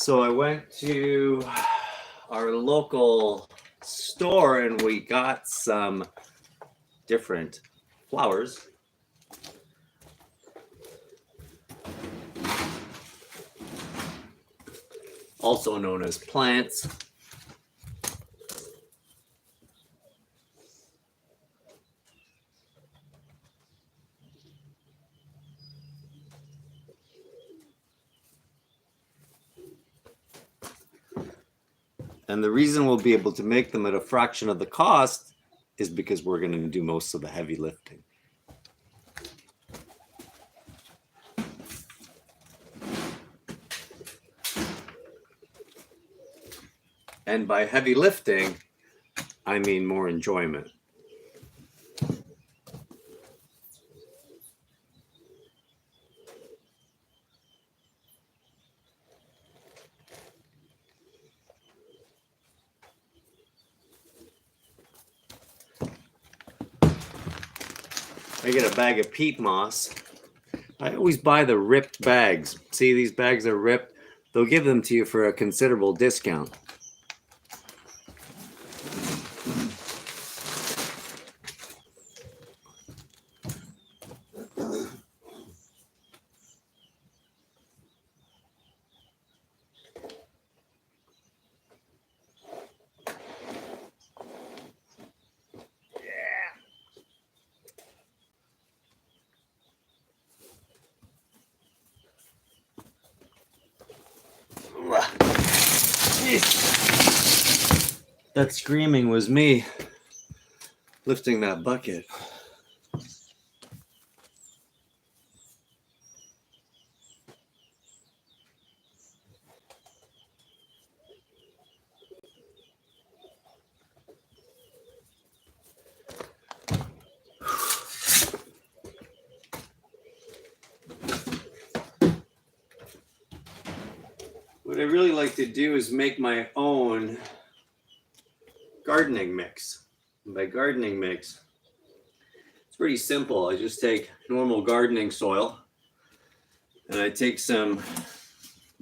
So I went to our local store and we got some different flowers. Also known as plants. And the reason we'll be able to make them at a fraction of the cost is because we're going to do most of the heavy lifting. And by heavy lifting, I mean more enjoyment. I get a bag of peat moss. I always buy the ripped bags. See, these bags are ripped. They'll give them to you for a considerable discount. That screaming was me lifting that bucket. What I really like to do is make my own gardening mix. And by gardening mix, it's pretty simple. I just take normal gardening soil and I take some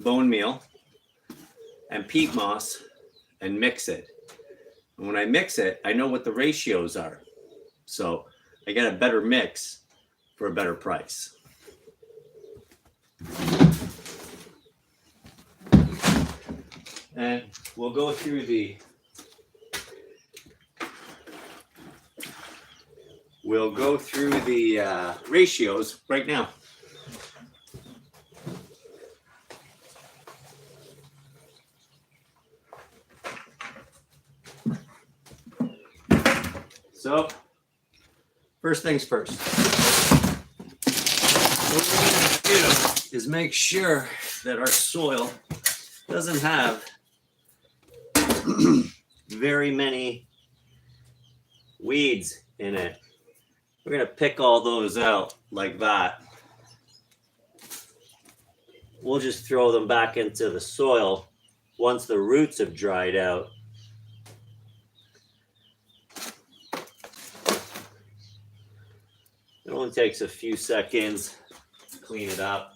bone meal and peat moss and mix it. And when I mix it, I know what the ratios are. So I get a better mix for a better price. And we'll go through the ratios right now. So, first things first. What we're going to do is make sure that our soil doesn't have very many weeds in it. We're going to pick all those out like that. We'll just throw them back into the soil once the roots have dried out. It only takes a few seconds to clean it up.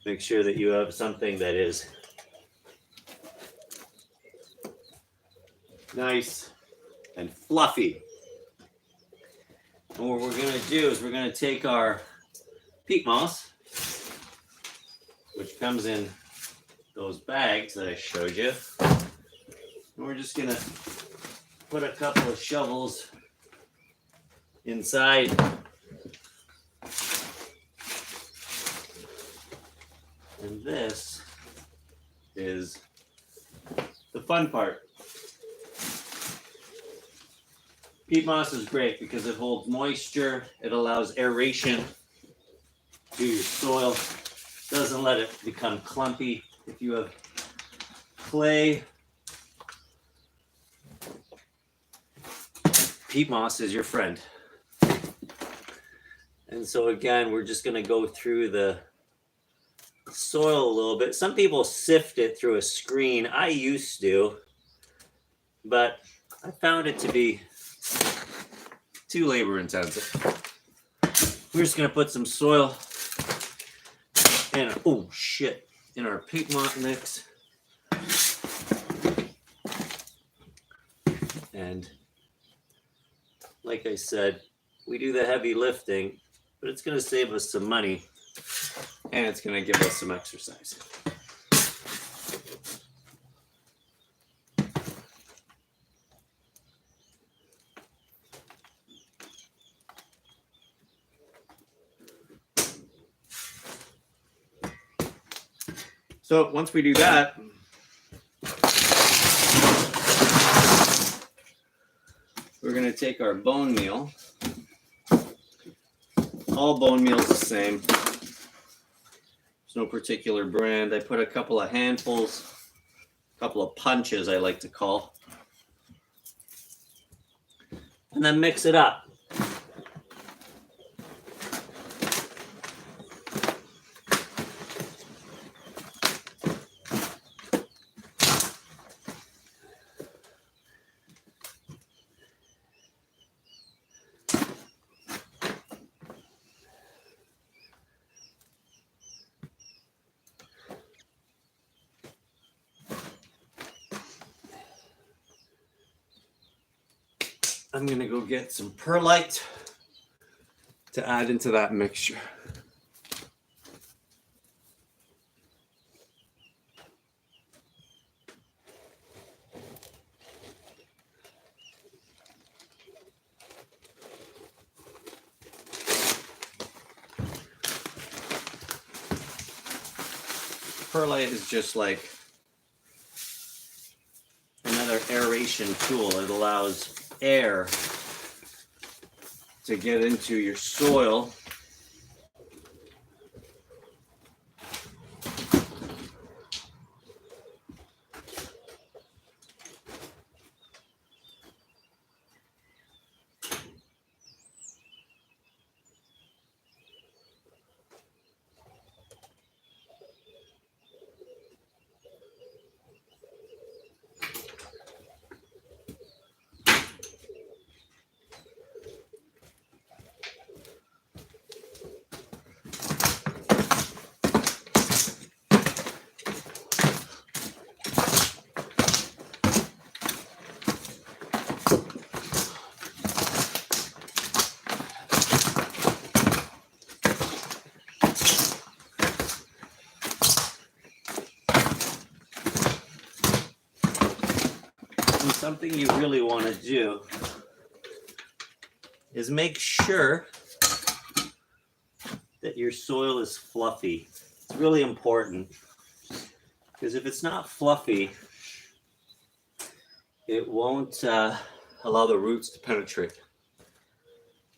Make sure that you have something that is nice and fluffy. And what we're going to do is we're going to take our peat moss, which comes in those bags that I showed you, and we're just going to put a couple of shovels inside. And this is the fun part. Peat moss is great because it holds moisture, it allows aeration to your soil, doesn't let it become clumpy. If you have clay, peat moss is your friend. And so again, we're just going to go through the soil a little bit. Some people sift it through a screen. I used to, but I found it to be too labor intensive. We're just going to put some soil in, in our peat moss mix. And like I said, we do the heavy lifting, but it's going to save us some money and it's going to give us some exercise. So once we do that, we're going to take our bone meal. All bone meal is the same. There's no particular brand. I put a couple of handfuls, a couple of punches I like to call, and then mix it up. I'm going to go get some perlite to add into that mixture. Perlite is just like another aeration tool. It allows air to get into your soil something you really want to do is make sure that your soil is fluffy. It's really important because if it's not fluffy, it won't allow the roots to penetrate.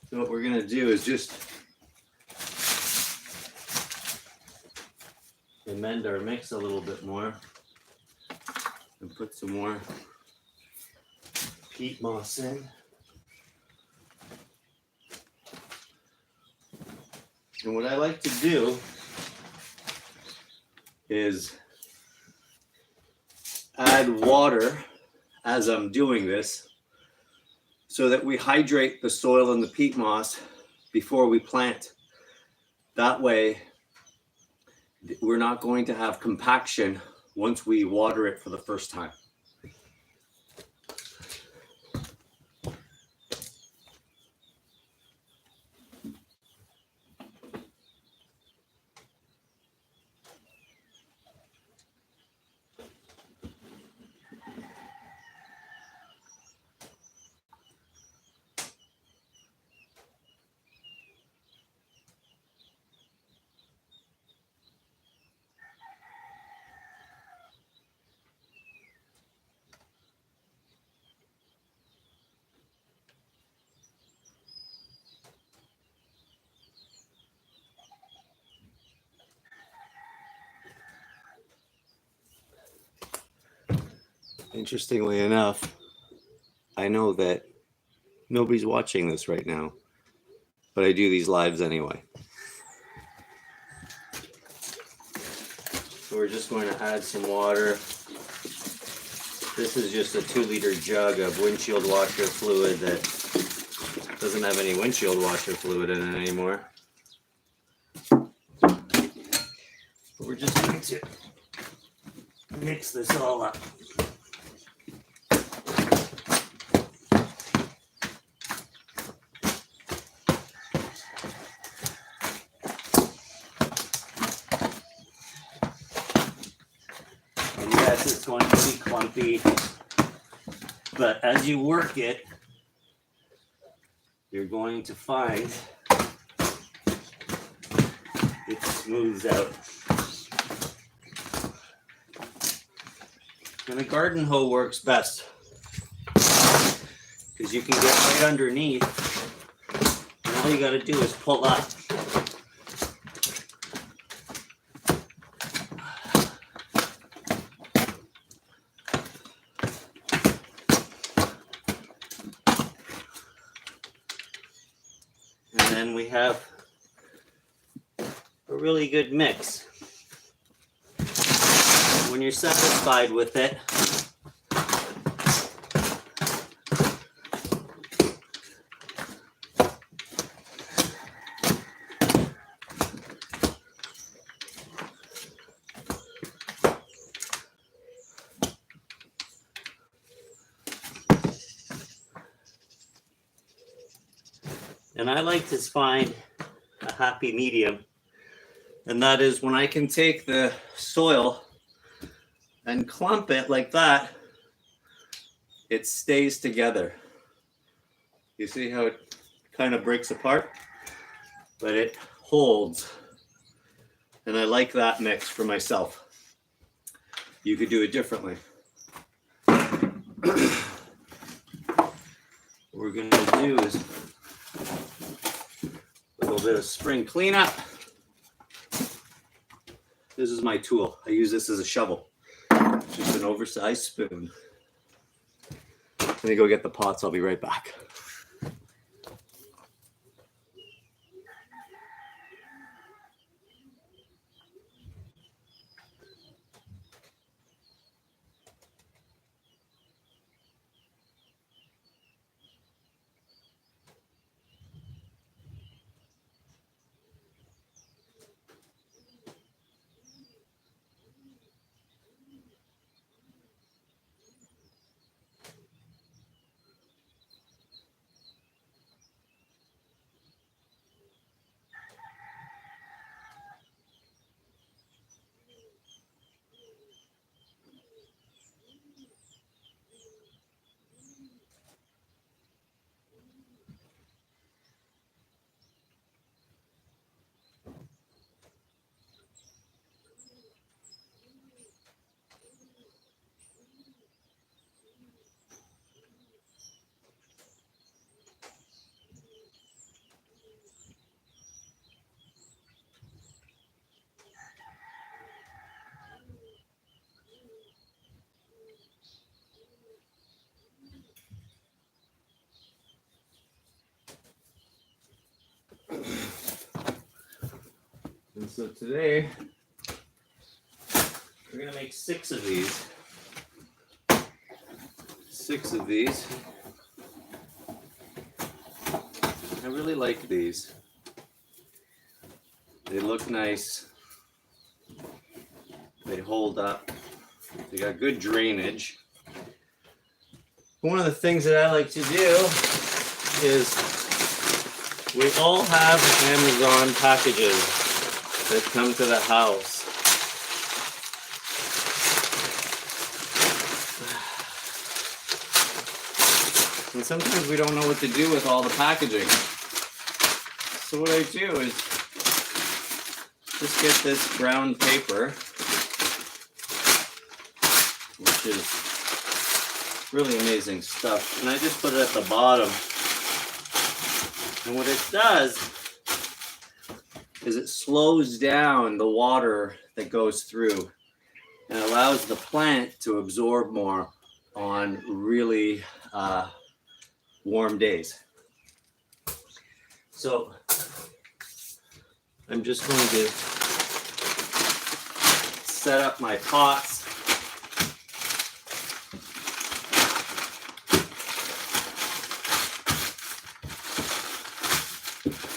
So what we're going to do is just amend our mix a little bit more and put some more peat moss in. And what I like to do is add water as I'm doing this so that we hydrate the soil and the peat moss before we plant. That way, we're not going to have compaction once we water it for the first time. Interestingly enough, I know that nobody's watching this right now, but I do these lives anyway. So we're just going to add some water. This is just a 2-liter jug of windshield washer fluid that doesn't have any windshield washer fluid in it anymore. But we're just going to mix this all up. yes, it's going to be clumpy, but as you work it, you're going to find it smooths out. And a garden hoe works best because you can get right underneath, and all you got to do is pull up. And then we have a really good mix. When you're satisfied with it, and I like to find a happy medium, and that is when I can take the soil and clump it like that, it stays together. You see how it kind of breaks apart, but it holds. And I like that mix for myself. You could do it differently. What we're going to do is a little bit of spring cleanup. This is my tool. I use this as a shovel. Just an oversized spoon. Let me go get the pots. I'll be right back. And so today, we're going to make 6 of these. 6 of these. I really like these. They look nice. They hold up. They got good drainage. One of the things that I like to do is we all have Amazon packages that come to the house. And sometimes we don't know what to do with all the packaging. So what I do is just get this brown paper, which is really amazing stuff, and I just put it at the bottom. And what it does is it slows down the water that goes through and allows the plant to absorb more on really warm days. So I'm just going to set up my pots.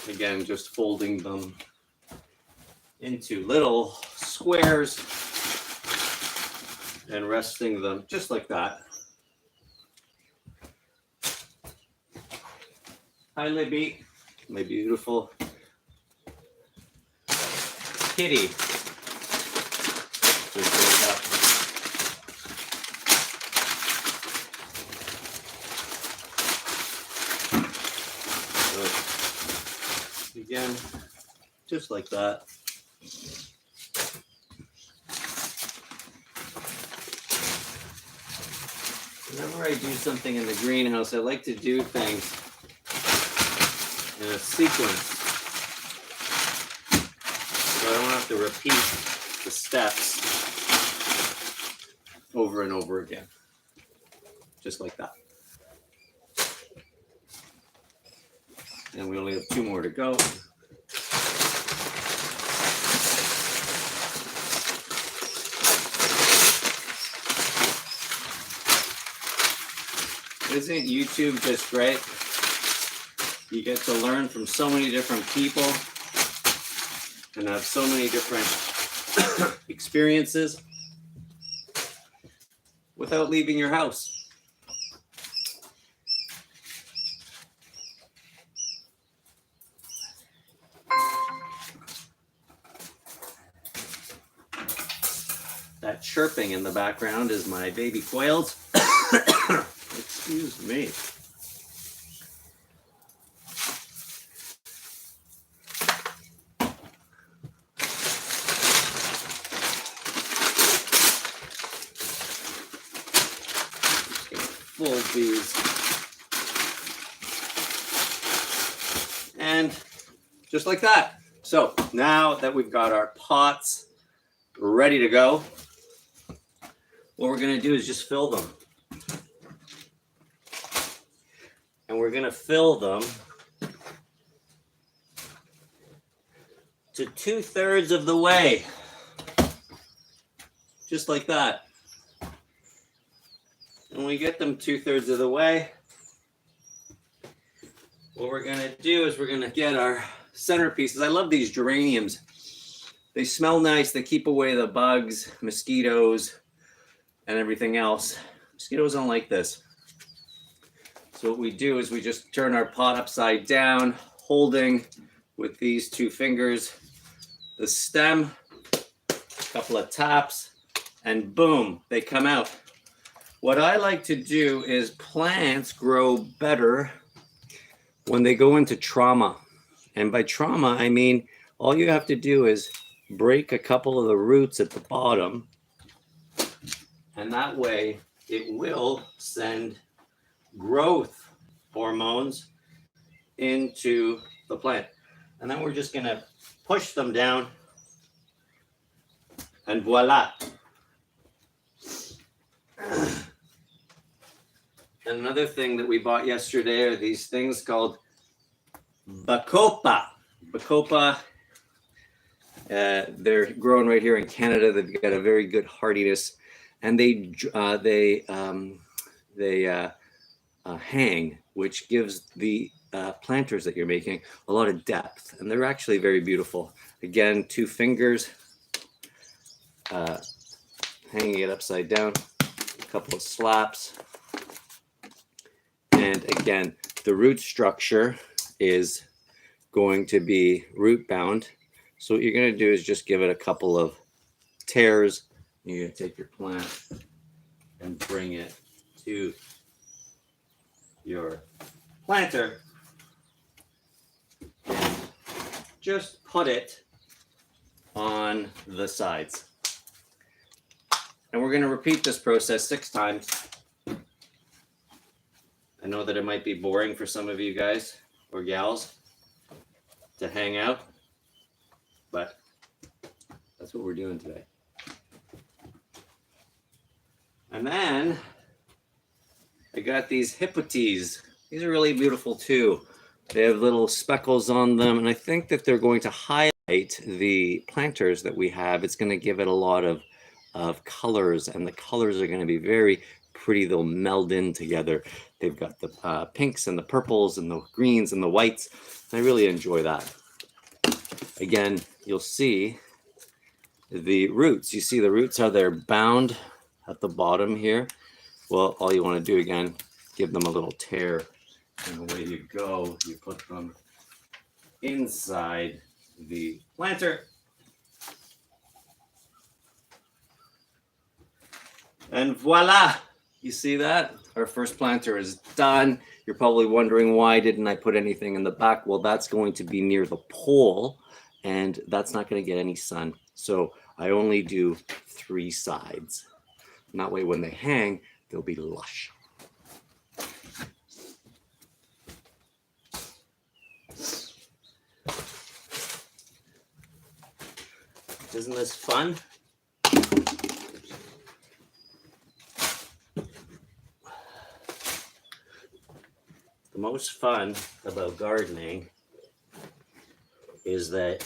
Again, just folding them into little squares and resting them just like that. Hi, Libby, my beautiful kitty. Just woke up. just like that. Whenever I do something in the greenhouse, I like to do things in a sequence, so I don't have to repeat the steps over and over again, just like that. And we only have 2 more to go. Isn't YouTube just great? You get to learn from so many different people and have so many different experiences without leaving your house. That chirping in the background is my baby quails. Excuse me. Fold these. And just like that. So now that we've got our pots ready to go, what we're going to do is just fill them. And we're going to fill them to 2/3 of the way. Just like that. And when we get them 2/3 of the way, what we're going to do is we're going to get our centerpieces. I love these geraniums. They smell nice. They keep away the bugs, mosquitoes, and everything else. Mosquitoes don't like this. So what we do is we just turn our pot upside down, holding with these 2 fingers the stem, a couple of taps, and boom, they come out. What I like to do is plants grow better when they go into trauma. And by trauma, I mean, all you have to do is break a couple of the roots at the bottom, and that way it will send growth hormones into the plant. And then we're just going to push them down, and voila. And another thing that we bought yesterday are these things called bacopa. Bacopa, they're grown right here in Canada. They've got a very good hardiness, and they hang, which gives the planters that you're making a lot of depth, and they're actually very beautiful. Again, 2 fingers, hanging it upside down, a couple of slaps, and again, the root structure is going to be root bound. So what you're going to do is just give it a couple of tears. You're going to take your plant and bring it to your planter and just put it on the sides. And we're going to repeat this process 6 times. I know that it might be boring for some of you guys or gals to hang out, but that's what we're doing today. And then I got these hippotes. These are really beautiful too. They have little speckles on them, and I think that they're going to highlight the planters that we have. It's going to give it a lot of colors, and the colors are going to be very pretty. They'll meld in together. They've got the pinks and the purples and the greens and the whites. I really enjoy that. Again, you'll see the roots. You see the roots how they're bound at the bottom here. Well, all you want to do again, give them a little tear, and away you go. You put them inside the planter. And voila! You see that? Our first planter is done. You're probably wondering, why didn't I put anything in the back? Well, that's going to be near the pole, and that's not going to get any sun. So I only do 3 sides. And that way when they hang, they'll be lush. Isn't this fun? The most fun about gardening is that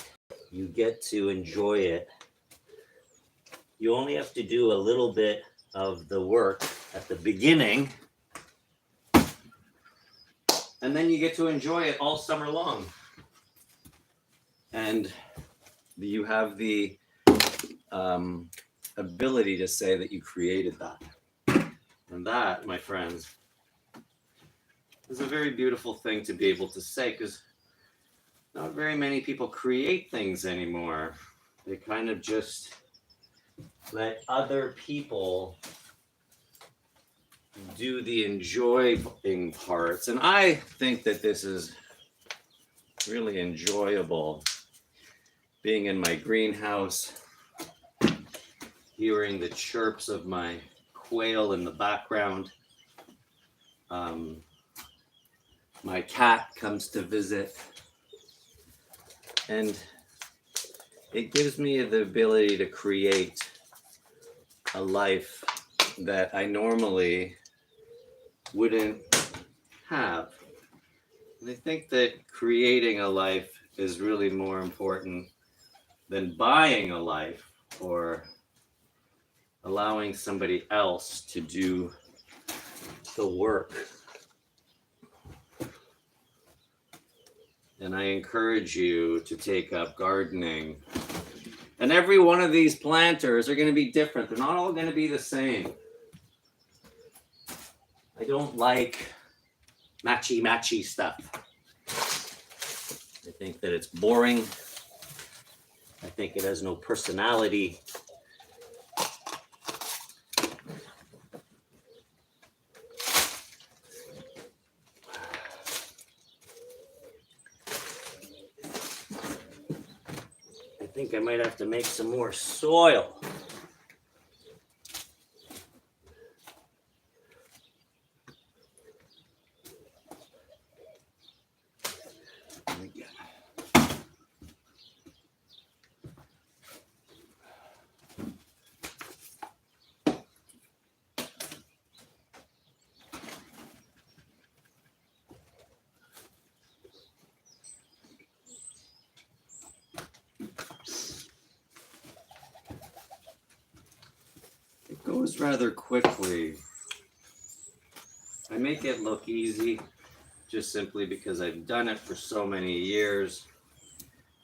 you get to enjoy it. You only have to do a little bit of the work at the beginning, and then you get to enjoy it all summer long. And you have the ability to say that you created that. And that, my friends, is a very beautiful thing to be able to say, because not very many people create things anymore. They kind of just let other people do the enjoying parts. And I think that this is really enjoyable, being in my greenhouse, hearing the chirps of my quail in the background. My cat comes to visit, and it gives me the ability to create a life that I normally wouldn't have. And I think that creating a life is really more important than buying a life or allowing somebody else to do the work. And I encourage you to take up gardening. And every one of these planters are going to be different. They're not all going to be the same. I don't like matchy stuff. I think that it's boring. I think it has no personality. I think I might have to make some more soil. It goes rather quickly. I make it look easy just simply because I've done it for so many years.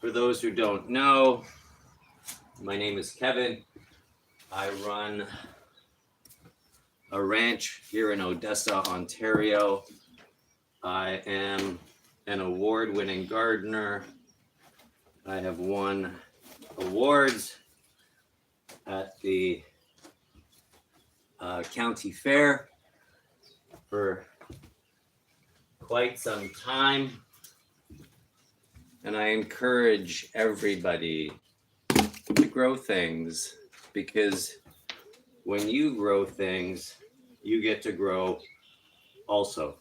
For those who don't know, my name is Kevin. I run a ranch here in Odessa, Ontario. I am an award-winning gardener. I have won awards at the county fair for quite some time. And I encourage everybody to grow things, because when you grow things, you get to grow also.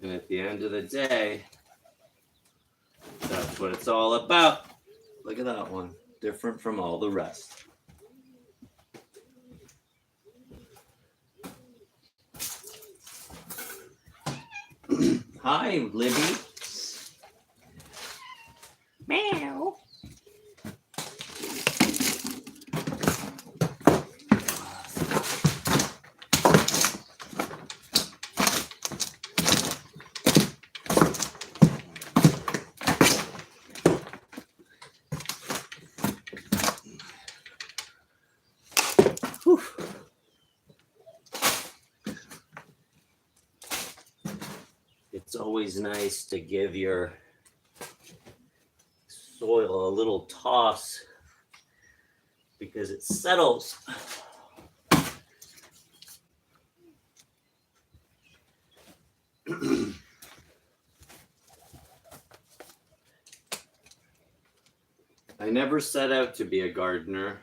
And at the end of the day, that's what it's all about. Look at that one, different from all the rest. Hi, Libby. Meow. Whew. It's always nice to give your soil a little toss because it settles. I never set out to be a gardener.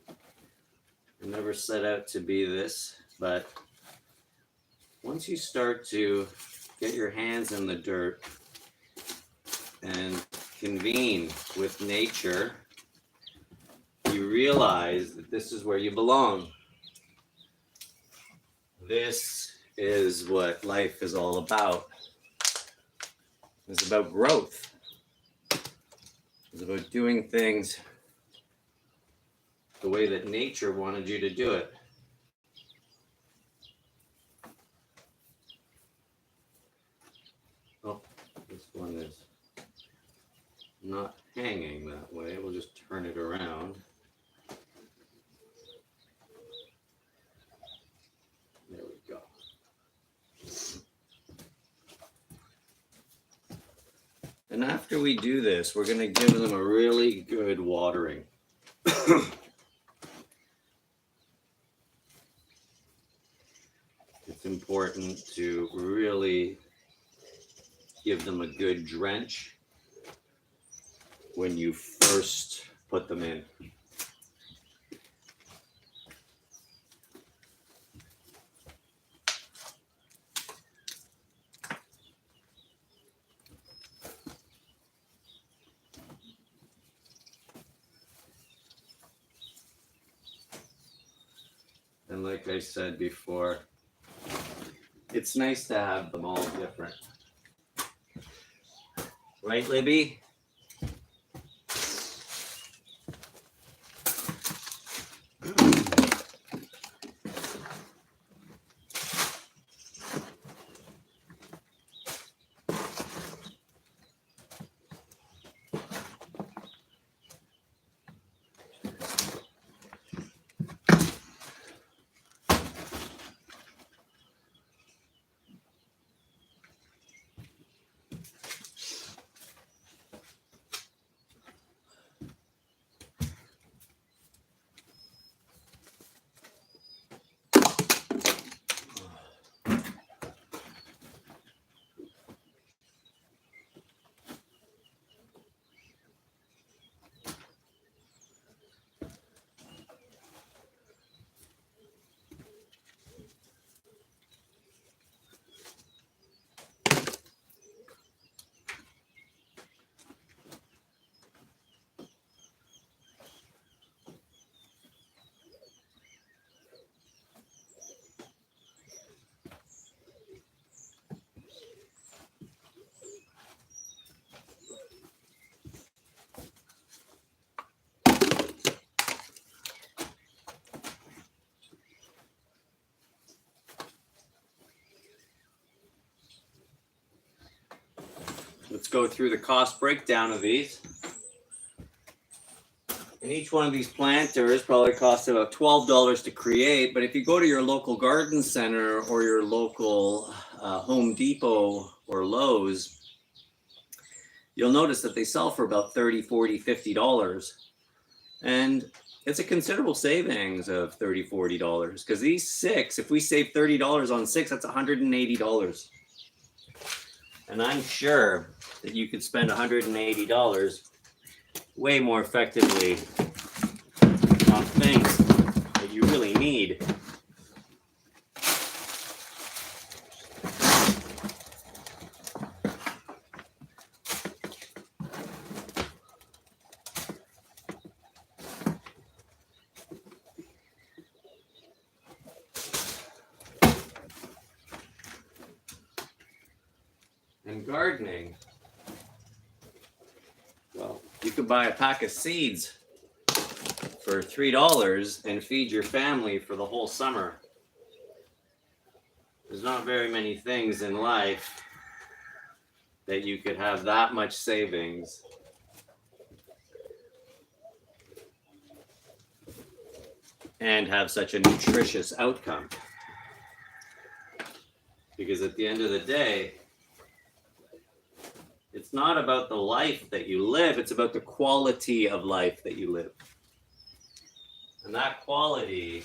I never set out to be this, but once you start to get your hands in the dirt and convene with nature, you realize that this is where you belong. This is what life is all about. It's about growth. It's about doing things the way that nature wanted you to do it. Oh, this one is not hanging that way. We'll just turn it around. There we go. And after we do this, we're going to give them a really good watering. It's important to really give them a good drench when you first put them in. And like I said before, it's nice to have them all different. Right, Libby? Let's go through the cost breakdown of these. And each one of these planters probably costs about $12 to create, but if you go to your local garden center or your local Home Depot or Lowe's, you'll notice that they sell for about $30, $40, $50. And it's a considerable savings of $30, $40, because these 6, if we save $30 on 6, that's $180. And I'm sure that you could spend $180 way more effectively on things that you really need. And gardening, well, you could buy a pack of seeds for $3 and feed your family for the whole summer. There's not very many things in life that you could have that much savings and have such a nutritious outcome. Because at the end of the day, it's not about the life that you live, it's about the quality of life that you live. And that quality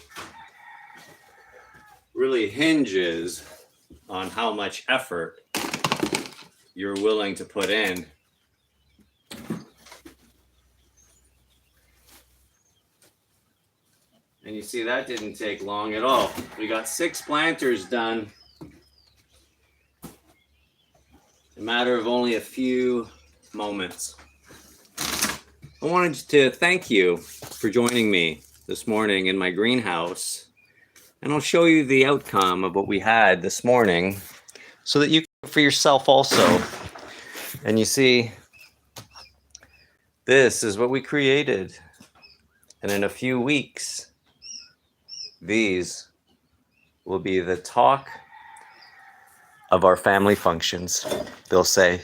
really hinges on how much effort you're willing to put in And you see that didn't take long at all. We got 6 planters done in a matter of only a few moments. I wanted to thank you for joining me this morning in my greenhouse. And I'll show you the outcome of what we had this morning so that you can do it for yourself also. And you see, this is what we created. And in a few weeks, these will be the talk of our family functions. They'll say,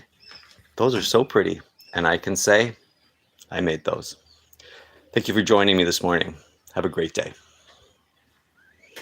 those are so pretty. And I can say, I made those. Thank you for joining me this morning. Have a great day.